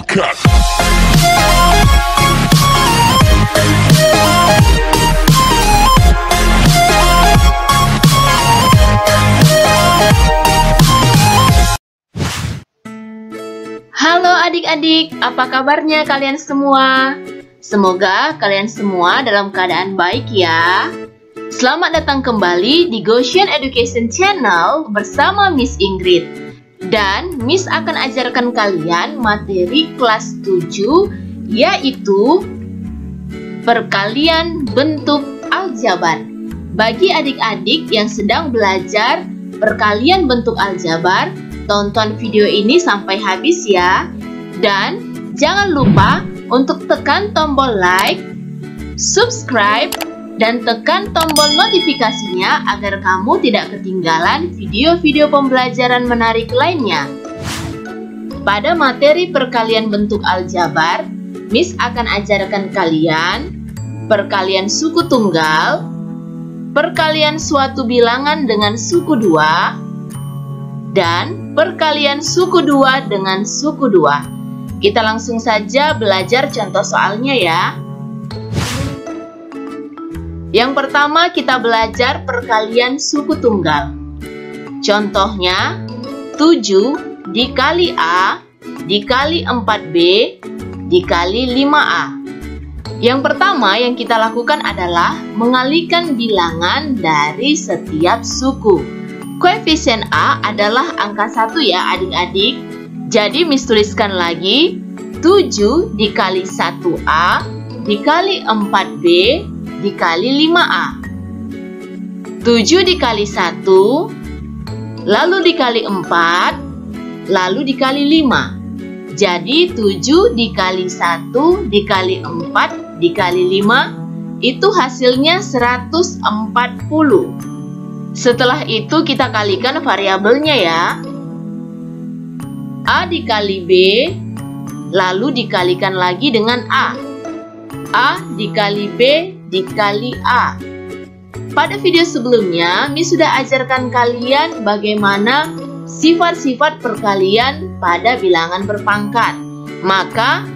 cut. Halo adik-adik, apa kabarnya kalian semua? Semoga kalian semua dalam keadaan baik ya. Selamat datang kembali di Goshen Education Channel bersama Miss Ingrid. Dan Miss akan ajarkan kalian materi kelas 7, yaitu perkalian bentuk aljabar. Bagi adik-adik yang sedang belajar perkalian bentuk aljabar, tonton video ini sampai habis ya. Dan jangan lupa untuk tekan tombol like, subscribe, dan tekan tombol notifikasinya agar kamu tidak ketinggalan video-video pembelajaran menarik lainnya. Pada materi perkalian bentuk aljabar, Miss akan ajarkan kalian perkalian suku tunggal, perkalian suatu bilangan dengan suku 2, dan perkalian suku 2 dengan suku 2. Kita langsung saja belajar contoh soalnya ya. Yang pertama kita belajar perkalian suku tunggal. Contohnya 7 dikali A dikali 4B dikali 5A. Yang pertama yang kita lakukan adalah mengalihkan bilangan dari setiap suku. Koefisien A adalah angka 1 ya adik-adik. Jadi Miss tuliskan lagi 7 dikali 1A dikali 4B dikali 5A. 7 dikali 1, lalu dikali 4, lalu dikali 5. Jadi 7 dikali 1 dikali 4 dikali 5 itu hasilnya 140. Setelah itu kita kalikan variabelnya ya. A dikali B, lalu dikalikan lagi dengan A. A dikali B dikali A. Pada video sebelumnya, Miss sudah ajarkan kalian bagaimana sifat-sifat perkalian pada bilangan berpangkat. Maka,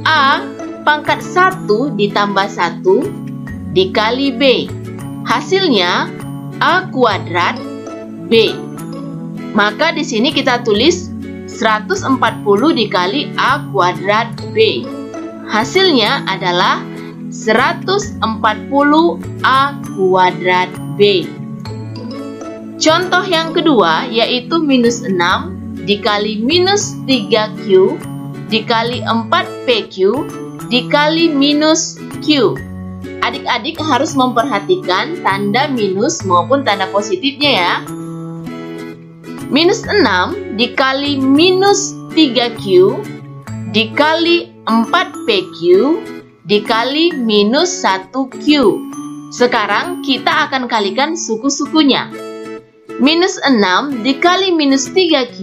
A pangkat 1 ditambah 1 dikali B. Hasilnya, A kuadrat B. Maka di sini kita tulis 140 dikali A kuadrat B. Hasilnya adalah 140 A kuadrat B. Contoh yang kedua yaitu minus 6 dikali minus 3Q dikali 4PQ dikali minus Q. Adik-adik harus memperhatikan tanda minus maupun tanda positifnya ya. Minus 6 dikali minus 3Q dikali 4PQ dikali minus 1Q. Sekarang kita akan kalikan suku-sukunya. Minus 6 dikali minus 3Q,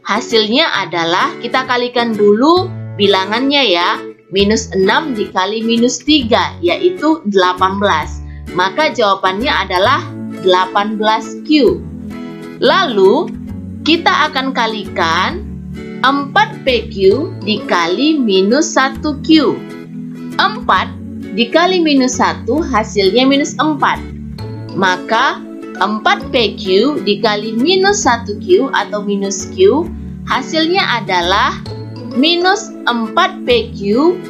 hasilnya adalah kita kalikan dulu bilangannya ya. Minus 6 dikali minus 3 yaitu 18. Maka jawabannya adalah 18Q. Lalu kita akan kalikan 4PQ dikali minus 1Q. 4 dikali minus 1 hasilnya minus 4. Maka 4PQ dikali minus 1Q atau minus Q hasilnya adalah minus 4PQ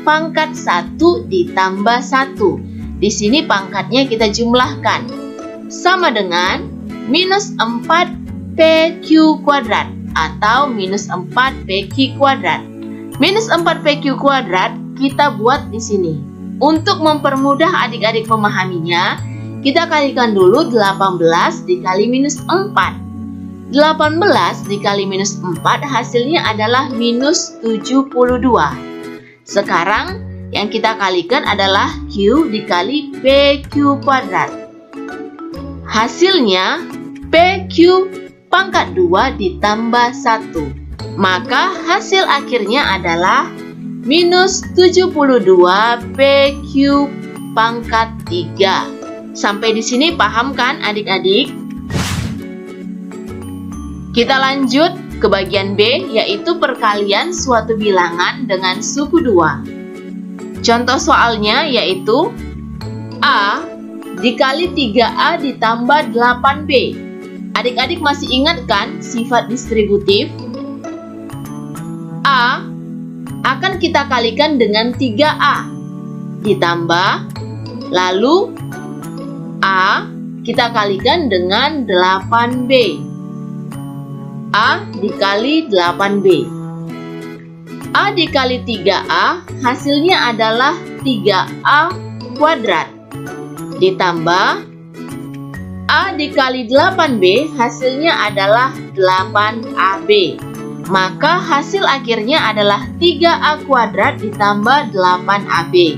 pangkat 1 ditambah 1. Di sini pangkatnya kita jumlahkan. Sama dengan minus 4PQ kuadrat atau minus 4PQ kuadrat. Minus 4PQ kuadrat kita buat di sini. Untuk mempermudah adik-adik memahaminya, kita kalikan dulu 18 dikali minus 4. 18 dikali minus 4 hasilnya adalah minus 72. Sekarang yang kita kalikan adalah Q dikali PQ kuadrat. Hasilnya PQ pangkat 2 ditambah 1. Maka hasil akhirnya adalah minus 72 PQ pangkat 3. Sampai di sini paham kan adik-adik? Kita lanjut ke bagian B, yaitu perkalian suatu bilangan dengan suku 2. Contoh soalnya yaitu A dikali 3A ditambah 8B. Adik-adik masih ingat kan sifat distributif? A akan kita kalikan dengan 3A ditambah, lalu A kita kalikan dengan 8B. A dikali 8B. A dikali 3A hasilnya adalah 3A kuadrat. Ditambah A dikali 8B hasilnya adalah 8AB. Maka hasil akhirnya adalah 3A kuadrat ditambah 8AB.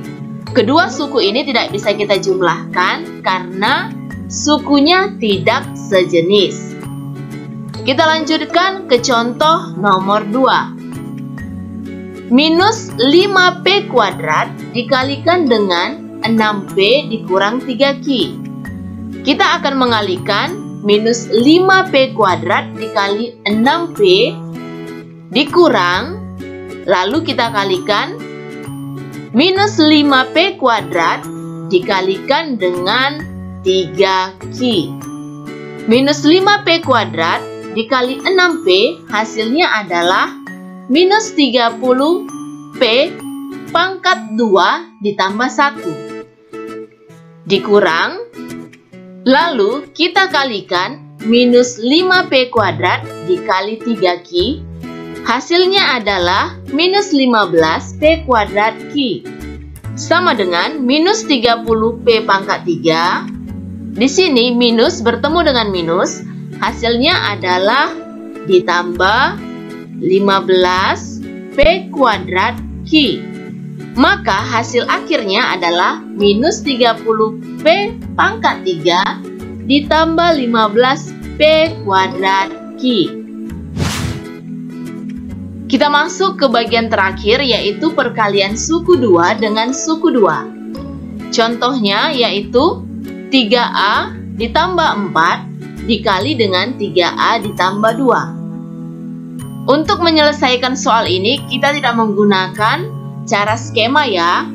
Kedua suku ini tidak bisa kita jumlahkan karena sukunya tidak sejenis. Kita lanjutkan ke contoh nomor 2. Minus 5P kuadrat dikalikan dengan 6P dikurang 3Q. Kita akan mengalihkan minus 5P kuadrat dikali 6P dikurang, lalu kita kalikan minus 5P kuadrat dikalikan dengan 3Q. Minus 5P kuadrat dikali 6P hasilnya adalah minus 30P pangkat 2 ditambah 1. Dikurang, lalu kita kalikan minus 5P kuadrat dikali 3Q. Hasilnya adalah minus 15P kuadrat Q. Sama dengan minus 30P pangkat 3. Di sini minus bertemu dengan minus. Hasilnya adalah ditambah 15P kuadrat Q. Maka hasil akhirnya adalah minus 30P pangkat 3 ditambah 15P kuadrat Q. Kita masuk ke bagian terakhir yaitu perkalian suku 2 dengan suku 2. Contohnya yaitu 3A ditambah 4 dikali dengan 3A ditambah 2. Untuk menyelesaikan soal ini kita tidak menggunakan cara skema ya,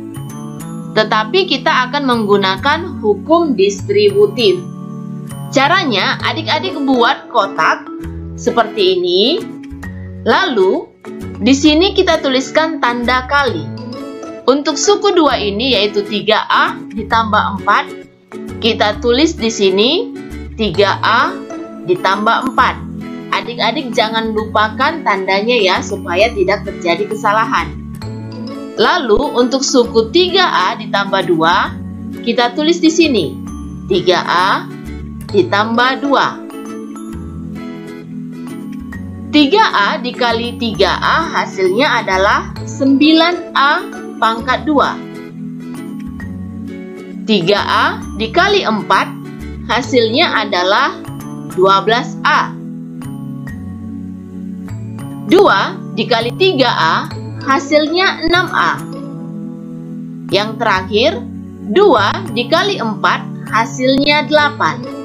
tetapi kita akan menggunakan hukum distributif. Caranya adik-adik buat kotak seperti ini. Lalu di sini kita tuliskan tanda kali. Untuk suku 2 ini yaitu 3A ditambah 4, kita tulis di sini 3A ditambah 4. Adik-adik jangan lupakan tandanya ya supaya tidak terjadi kesalahan. Lalu untuk suku 3A ditambah 2, kita tulis di sini 3A ditambah 2. 3A dikali 3A hasilnya adalah 9A pangkat 2. 3A dikali 4 hasilnya adalah 12A. 2 dikali 3A hasilnya 6A. Yang terakhir 2 dikali 4 hasilnya 8.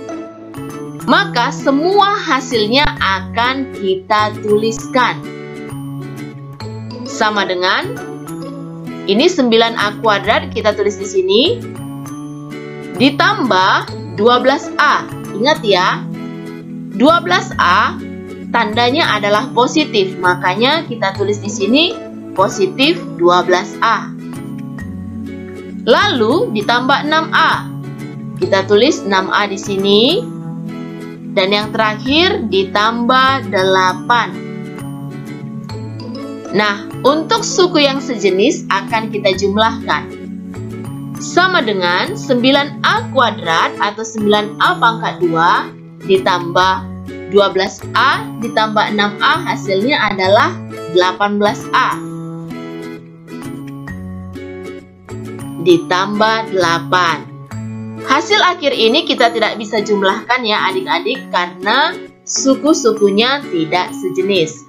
Maka semua hasilnya akan kita tuliskan. Sama dengan ini 9A kuadrat kita tulis di sini ditambah 12A. Ingat ya, 12A tandanya adalah positif, makanya kita tulis di sini positif 12A. Lalu ditambah 6A. Kita tulis 6A di sini. Dan yang terakhir ditambah 8. Nah, untuk suku yang sejenis akan kita jumlahkan. Sama dengan 9A kuadrat atau 9A pangkat 2 ditambah 12A ditambah 6A hasilnya adalah 18A. Ditambah 8. Hasil akhir ini kita tidak bisa jumlahkan ya adik-adik karena suku-sukunya tidak sejenis.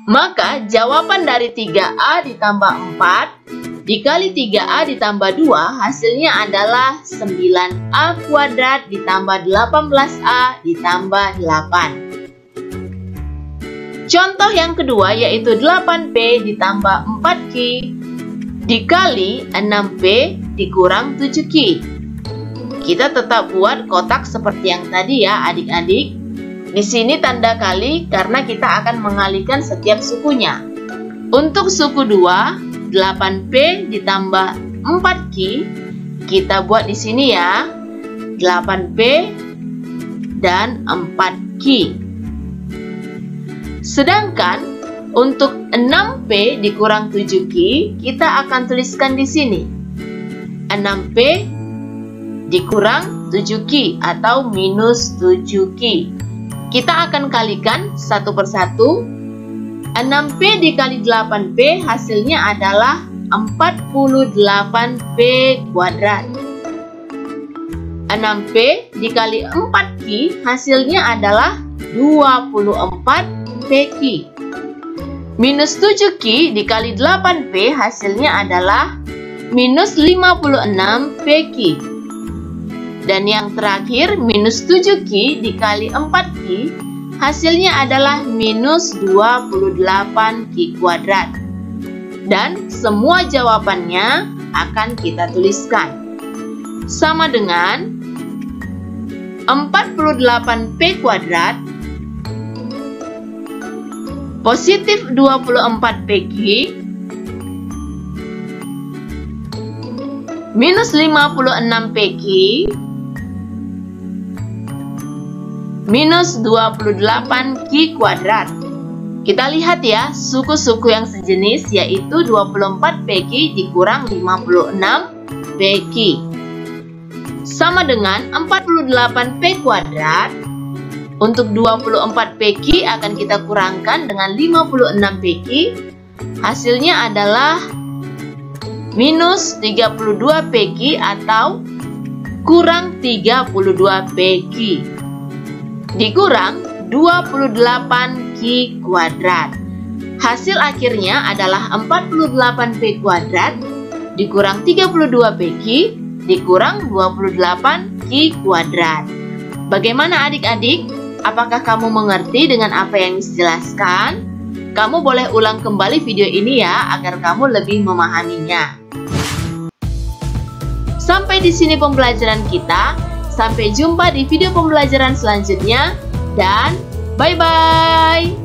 Maka jawaban dari 3A ditambah 4 dikali 3A ditambah 2 hasilnya adalah 9A kuadrat ditambah 18A ditambah 8. Contoh yang kedua yaitu 8P ditambah 4Q dikali 6P dikurang 7Q. Kita tetap buat kotak seperti yang tadi ya adik-adik. Di sini tanda kali karena kita akan mengalihkan setiap sukunya. Untuk suku 2, 8P ditambah 4Q, kita buat di sini ya. 8P dan 4Q. Sedangkan untuk 6P dikurang 7Q, kita akan tuliskan di sini. 6P dikurang 7Q atau minus 7Q. Kita akan kalikan satu persatu. 6P dikali 8P hasilnya adalah 48P kuadrat. 6P dikali 4Q hasilnya adalah 24PQ. Minus 7Q dikali 8P hasilnya adalah minus 56PQ. Dan yang terakhir minus 7Q dikali 4Q hasilnya adalah minus 28Q kuadrat. Dan semua jawabannya akan kita tuliskan. Sama dengan 48P kuadrat positif 24PQ minus 56PQ minus 28Q kuadrat. Kita lihat ya suku-suku yang sejenis yaitu 24PQ dikurang 56PQ sama dengan 48P kuadrat. Untuk 24PQ akan kita kurangkan dengan 56PQ. Hasilnya adalah minus 32PQ atau kurang 32PQ dikurang 28Q kuadrat. Hasil akhirnya adalah 48P kuadrat dikurang 32PQ dikurang 28Q kuadrat. Bagaimana adik-adik? Apakah kamu mengerti dengan apa yang dijelaskan? Kamu boleh ulang kembali video ini ya, agar kamu lebih memahaminya. Sampai di sini pembelajaran kita. Sampai jumpa di video pembelajaran selanjutnya. Dan bye-bye!